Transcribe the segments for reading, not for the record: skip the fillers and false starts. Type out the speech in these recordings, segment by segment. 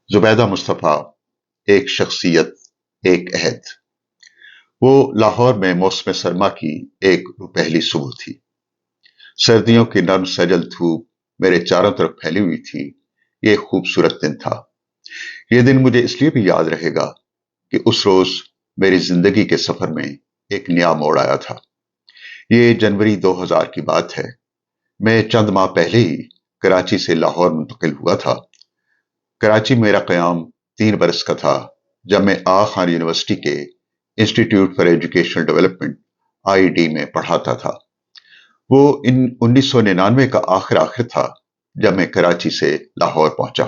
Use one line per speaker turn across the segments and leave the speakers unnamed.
زبیدہ مصطفیٰ ایک شخصیت، ایک عہد۔ وہ لاہور میں موسم سرما کی ایک پہلی صبح تھی۔ سردیوں کی نرم سجل دھوپ میرے چاروں طرف پھیلی ہوئی تھی۔ یہ ایک خوبصورت دن تھا۔ یہ دن مجھے اس لیے بھی یاد رہے گا کہ اس روز میری زندگی کے سفر میں ایک نیا موڑ آیا تھا۔ یہ جنوری 2000 کی بات ہے۔ میں چند ماہ پہلے ہی کراچی سے لاہور منتقل ہوا تھا۔ کراچی میرا قیام 3 برس کا تھا جب میں آغا خان یونیورسٹی کے institute for educational development IED میں پڑھاتا تھا۔ وہ 1999 کا آخر تھا جب میں کراچی سے لاہور پہنچا۔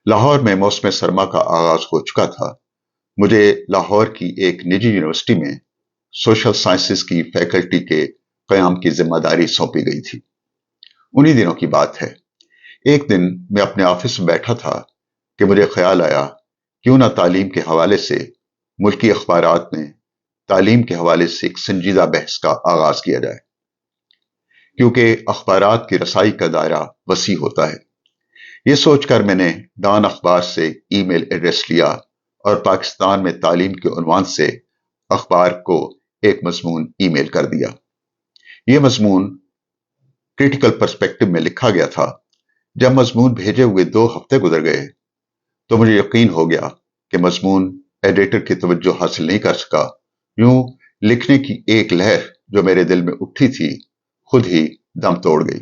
لاہور میں موسم سرما کا آغاز ہو چکا تھا۔ مجھے لاہور کی ایک نجی یونیورسٹی میں سوشل سائنسز کی فیکلٹی کے قیام کی ذمہ داری سونپی گئی تھی۔ انہی دنوں کی بات ہے۔ ایک دن میں اپنے آفس میں بیٹھا تھا کہ مجھے خیال آیا کیوں نہ تعلیم کے حوالے سے ملکی اخبارات میں تعلیم کے حوالے سے ایک سنجیدہ بحث کا آغاز کیا جائے، کیونکہ اخبارات کی رسائی کا دائرہ وسیع ہوتا ہے۔ یہ سوچ کر میں نے ڈان اخبار سے ای میل ایڈریس لیا اور پاکستان میں تعلیم کے عنوان سے اخبار کو ایک مضمون ای میل کر دیا۔ یہ مضمون کرٹیکل پرسپیکٹو میں لکھا گیا تھا۔ جب مضمون بھیجے ہوئے 2 ہفتے گزر گئے تو مجھے یقین ہو گیا کہ مضمون ایڈیٹر کی توجہ حاصل نہیں کر سکا۔ یوں لکھنے کی ایک لہر جو میرے دل میں اٹھی تھی خود ہی دم توڑ گئی۔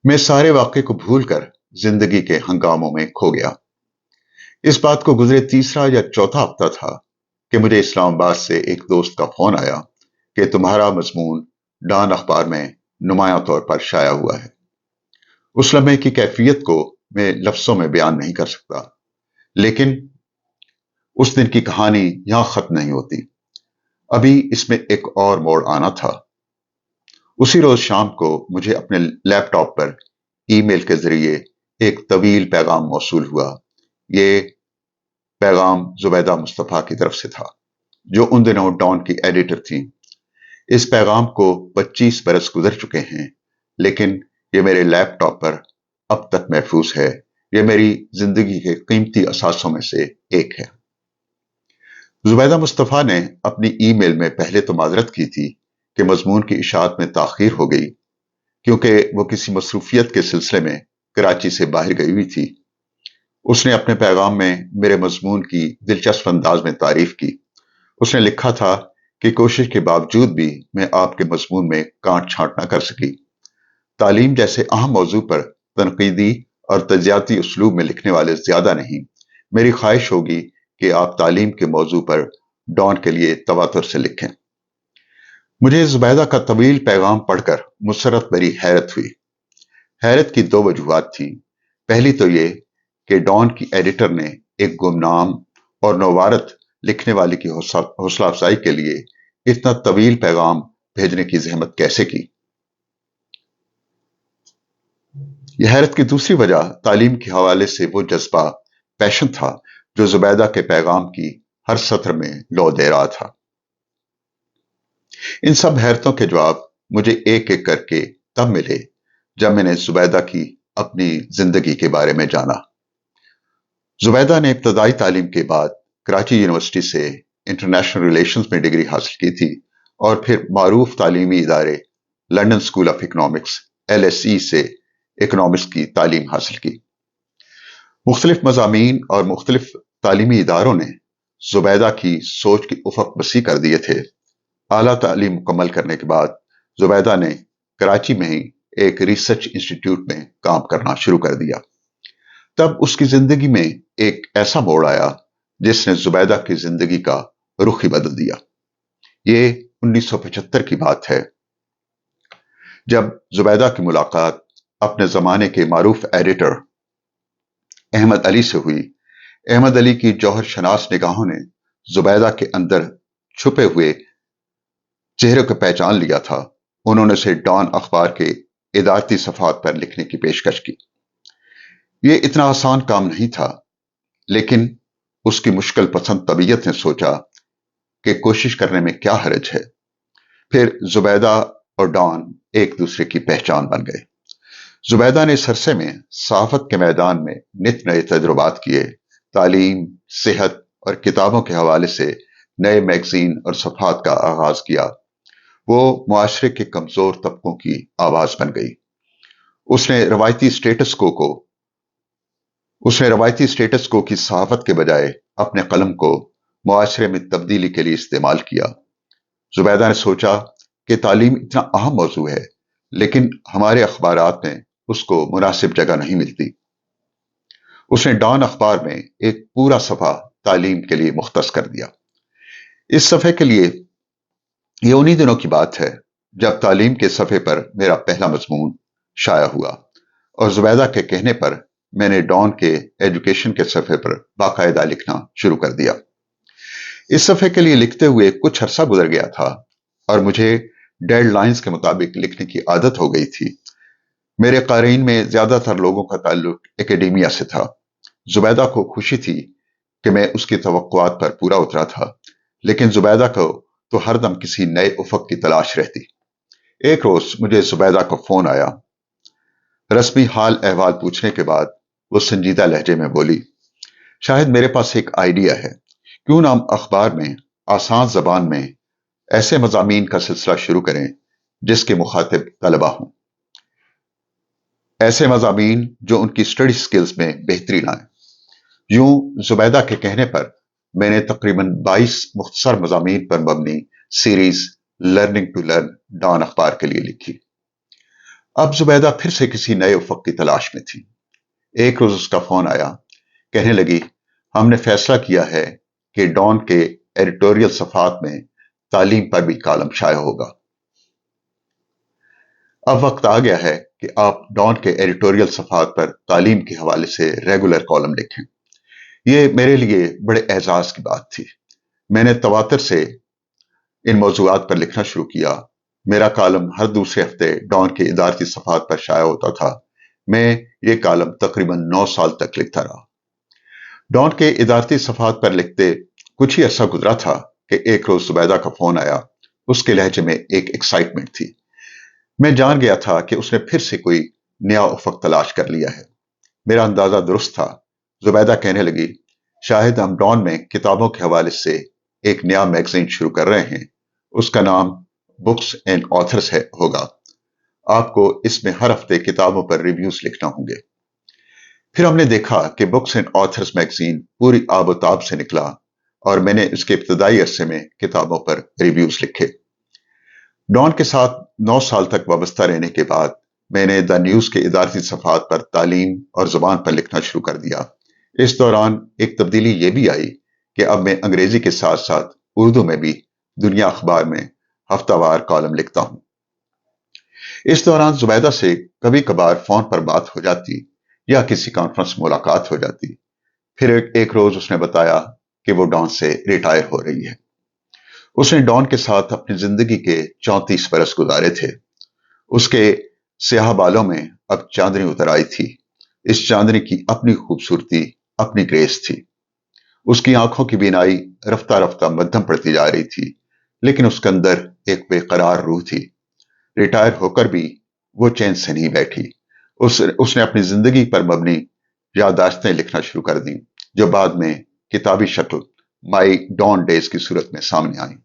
میں سارے واقعے کو بھول کر زندگی کے ہنگاموں میں کھو گیا۔ اس بات کو گزرے 3 یا 4 ہفتہ تھا کہ مجھے اسلام آباد سے ایک دوست کا فون آیا کہ تمہارا مضمون ڈان اخبار میں نمایاں طور پر شائع ہوا ہے۔ اس لمحے کی کیفیت کو میں لفظوں میں بیان نہیں کر سکتا، لیکن اس دن کی کہانی یہاں ختم نہیں ہوتی۔ ابھی اس میں ایک اور موڑ آنا تھا۔ اسی روز شام کو مجھے اپنے لیپ ٹاپ پر ای میل کے ذریعے ایک طویل پیغام موصول ہوا۔ یہ پیغام زبیدہ مصطفیٰ کی طرف سے تھا، جو ان دنوں ڈان کی ایڈیٹر تھیں۔ اس پیغام کو 25 برس گزر چکے ہیں، لیکن یہ میرے لیپ ٹاپ پر اب تک محفوظ ہے۔ یہ میری زندگی کے قیمتی اثاثوں میں سے ایک ہے۔ زبیدہ مصطفیٰ نے اپنی ای میل میں پہلے تو معذرت کی تھی کہ مضمون کی اشاعت میں تاخیر ہو گئی، کیونکہ وہ کسی مصروفیت کے سلسلے میں کراچی سے باہر گئی ہوئی تھی۔ اس نے اپنے پیغام میں میرے مضمون کی دلچسپ انداز میں تعریف کی۔ اس نے لکھا تھا کہ کوشش کے باوجود بھی میں آپ کے مضمون میں کانٹ چھانٹ نہ کر سکی۔ تعلیم جیسے اہم موضوع پر تنقیدی اور تجزیاتی اسلوب میں لکھنے والے زیادہ نہیں۔ میری خواہش ہوگی کہ آپ تعلیم کے موضوع پر ڈان کے لیے تواتر سے لکھیں۔ مجھے زبیدہ کا طویل پیغام پڑھ کر مسرت بھری حیرت ہوئی۔ حیرت کی 2 وجوہات تھیں۔ پہلی تو یہ کہ ڈان کی ایڈیٹر نے ایک گمنام اور نوارت لکھنے والے کی حوصلہ افزائی کے لیے اتنا طویل پیغام بھیجنے کی زحمت کیسے کی۔ یہ حیرت کی دوسری وجہ تعلیم کے حوالے سے وہ جذبہ، پیشن تھا جو زبیدہ کے پیغام کی ہر سطر میں لو دے رہا تھا۔ ان سب حیرتوں کے جواب مجھے ایک ایک کر کے تب ملے جب میں نے زبیدہ کی اپنی زندگی کے بارے میں جانا۔ زبیدہ نے ابتدائی تعلیم کے بعد کراچی یونیورسٹی سے انٹرنیشنل ریلیشنز میں ڈگری حاصل کی تھی اور پھر معروف تعلیمی ادارے London school of economics LSE سے اکنامکس کی تعلیم حاصل کی۔ مختلف مضامین اور مختلف تعلیمی اداروں نے زبیدہ کی سوچ کی افق وسیع کر دیے تھے۔ اعلیٰ تعلیم مکمل کرنے کے بعد زبیدہ نے کراچی میں ہی ایک ریسرچ انسٹیٹیوٹ میں کام کرنا شروع کر دیا۔ تب اس کی زندگی میں ایک ایسا موڑ آیا جس نے زبیدہ کی زندگی کا رخ ہی بدل دیا۔ یہ 1975 کی بات ہے، جب زبیدہ کی ملاقات اپنے زمانے کے معروف ایڈیٹر احمد علی سے ہوئی۔ احمد علی کی جوہر شناس نگاہوں نے زبیدہ کے اندر چھپے ہوئے چہرے کو پہچان لیا تھا۔ انہوں نے اسے ڈان اخبار کے ادارتی صفحات پر لکھنے کی پیشکش کی۔ یہ اتنا آسان کام نہیں تھا، لیکن اس کی مشکل پسند طبیعت نے سوچا کہ کوشش کرنے میں کیا حرج ہے۔ پھر زبیدہ اور ڈان ایک دوسرے کی پہچان بن گئے۔ زبیدہ نے اس عرصے میں صحافت کے میدان میں نت نئے تجربات کیے، تعلیم، صحت اور کتابوں کے حوالے سے نئے میگزین اور صفحات کا آغاز کیا۔ وہ معاشرے کے کمزور طبقوں کی آواز بن گئی۔ اس نے روایتی سٹیٹس کو کی صحافت کے بجائے اپنے قلم کو معاشرے میں تبدیلی کے لیے استعمال کیا۔ زبیدہ نے سوچا کہ تعلیم اتنا اہم موضوع ہے، لیکن ہمارے اخبارات میں اس کو مناسب جگہ نہیں ملتی۔ اس نے ڈان اخبار میں ایک پورا صفحہ تعلیم کے لیے مختص کر دیا۔ اس صفحے کے لیے یہ انہی دنوں کی بات ہے جب تعلیم کے صفحے پر میرا پہلا مضمون شائع ہوا، اور زبیدہ کے کہنے پر میں نے ڈان کے ایجوکیشن کے صفحے پر باقاعدہ لکھنا شروع کر دیا۔ اس صفحے کے لیے لکھتے ہوئے کچھ عرصہ گزر گیا تھا اور مجھے ڈیڈ لائنز کے مطابق لکھنے کی عادت ہو گئی تھی۔ میرے قارئین میں زیادہ تر لوگوں کا تعلق اکیڈیمیا سے تھا۔ زبیدہ کو خوشی تھی کہ میں اس کی توقعات پر پورا اترا تھا، لیکن زبیدہ کو تو ہر دم کسی نئے افق کی تلاش رہتی۔ ایک روز مجھے زبیدہ کا فون آیا۔ رسمی حال احوال پوچھنے کے بعد وہ سنجیدہ لہجے میں بولی، شاہد میرے پاس ایک آئیڈیا ہے، کیوں نہ ہم اخبار میں آسان زبان میں ایسے مضامین کا سلسلہ شروع کریں جس کے مخاطب طلبہ ہوں، ایسے مضامین جو ان کی اسٹڈی سکلز میں بہتری لائیں۔ یوں زبیدہ کے کہنے پر میں نے تقریباً 22 مختصر مضامین پر مبنی series learning to learn Dawn اخبار کے لیے لکھی۔ اب زبیدہ پھر سے کسی نئے افق کی تلاش میں تھی۔ ایک روز اس کا فون آیا، کہنے لگی، ہم نے فیصلہ کیا ہے کہ ڈان کے ایڈیٹوریل صفحات میں تعلیم پر بھی کالم شائع ہوگا۔ اب وقت آ گیا ہے کہ آپ ڈان کے ایڈیٹوریل صفحات پر تعلیم کے حوالے سے ریگولر کالم لکھیں۔ یہ میرے لیے بڑے اعزاز کی بات تھی۔ میں نے تواتر سے ان موضوعات پر لکھنا شروع کیا۔ میرا کالم ہر دوسرے ہفتے ڈان کے ادارتی صفحات پر شائع ہوتا تھا۔ میں یہ کالم تقریباً 9 سال تک لکھتا رہا۔ ڈان کے ادارتی صفحات پر لکھتے کچھ ہی عرصہ گزرا تھا کہ ایک روز زبیدہ کا فون آیا۔ اس کے لہجے میں ایک ایکسائٹمنٹ تھی۔ میں جان گیا تھا کہ اس نے پھر سے کوئی نیا افق تلاش کر لیا ہے۔ میرا اندازہ درست تھا۔ زبیدہ کہنے لگی، شاہد ہم ڈان میں کتابوں کے حوالے سے ایک نیا میگزین شروع کر رہے ہیں۔ اس کا نام بکس اینڈ آتھرز ہوگا۔ آپ کو اس میں ہر ہفتے کتابوں پر ریویوز لکھنا ہوں گے۔ پھر ہم نے دیکھا کہ بکس اینڈ آتھرز میگزین پوری آب و تاب سے نکلا، اور میں نے اس کے ابتدائی عرصے میں کتابوں پر ریویوز لکھے۔ ڈان کے ساتھ 9 سال تک وابستہ رہنے کے بعد میں نے دا نیوز کے ادارتی صفحات پر تعلیم اور زبان پر لکھنا شروع کر دیا۔ اس دوران ایک تبدیلی یہ بھی آئی کہ اب میں انگریزی کے ساتھ ساتھ اردو میں بھی دنیا اخبار میں ہفتہ وار کالم لکھتا ہوں۔ اس دوران زبیدہ سے کبھی کبھار فون پر بات ہو جاتی یا کسی کانفرنس میں ملاقات ہو جاتی۔ پھر ایک روز اس نے بتایا کہ وہ ڈان سے ریٹائر ہو رہی ہے۔ اس نے ڈان کے ساتھ اپنی زندگی کے 34 برس گزارے تھے۔ اس کے سیاہ بالوں میں اب چاندنی اتر آئی تھی۔ اس چاندنی کی اپنی خوبصورتی، اپنی گریس تھی۔ اس کی آنکھوں کی بینائی رفتہ رفتہ مدھم پڑتی جا رہی تھی، لیکن اس کے اندر ایک بے قرار روح تھی۔ ریٹائر ہو کر بھی وہ چین سے نہیں بیٹھی۔ اس نے اپنی زندگی پر مبنی یادداشتیں لکھنا شروع کر دیں، جو بعد میں کتابی شکل مائی ڈان ڈیز کی صورت میں سامنے آئیں۔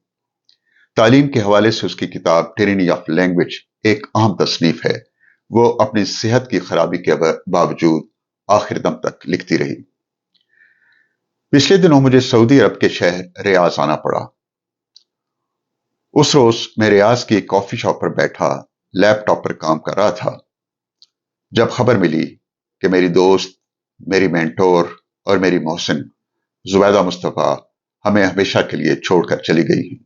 تعلیم کے حوالے سے اس کی کتاب ٹرینی آف لینگویج ایک اہم تصنیف ہے۔ وہ اپنی صحت کی خرابی کے باوجود آخر دم تک لکھتی رہی۔ پچھلے دنوں مجھے سعودی عرب کے شہر ریاض آنا پڑا۔ اس روز میں ریاض کی ایک کافی شاپ پر بیٹھا لیپ ٹاپ پر کام کر رہا تھا، جب خبر ملی کہ میری دوست، میری مینٹور اور میری محسن زبیدہ مصطفیٰ ہمیں ہمیشہ کے لیے چھوڑ کر چلی گئی ہیں۔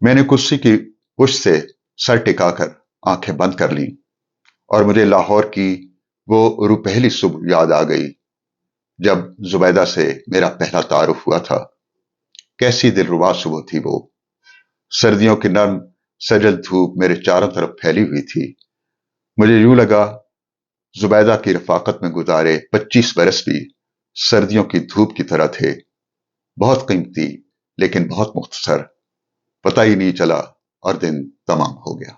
میں نے کرسی کی پشت سے سر ٹکا کر آنکھیں بند کر لیں، اور مجھے لاہور کی وہ روپہلی صبح یاد آ گئی جب زبیدہ سے میرا پہلا تعارف ہوا تھا۔ کیسی دلربا صبح تھی وہ۔ سردیوں کی نرم سجل دھوپ میرے چاروں طرف پھیلی ہوئی تھی۔ مجھے یوں لگا زبیدہ کی رفاقت میں گزارے 25 برس بھی سردیوں کی دھوپ کی طرح تھے، بہت قیمتی لیکن بہت مختصر۔ پتہ ہی نہیں چلا اور دن تمام ہو گیا۔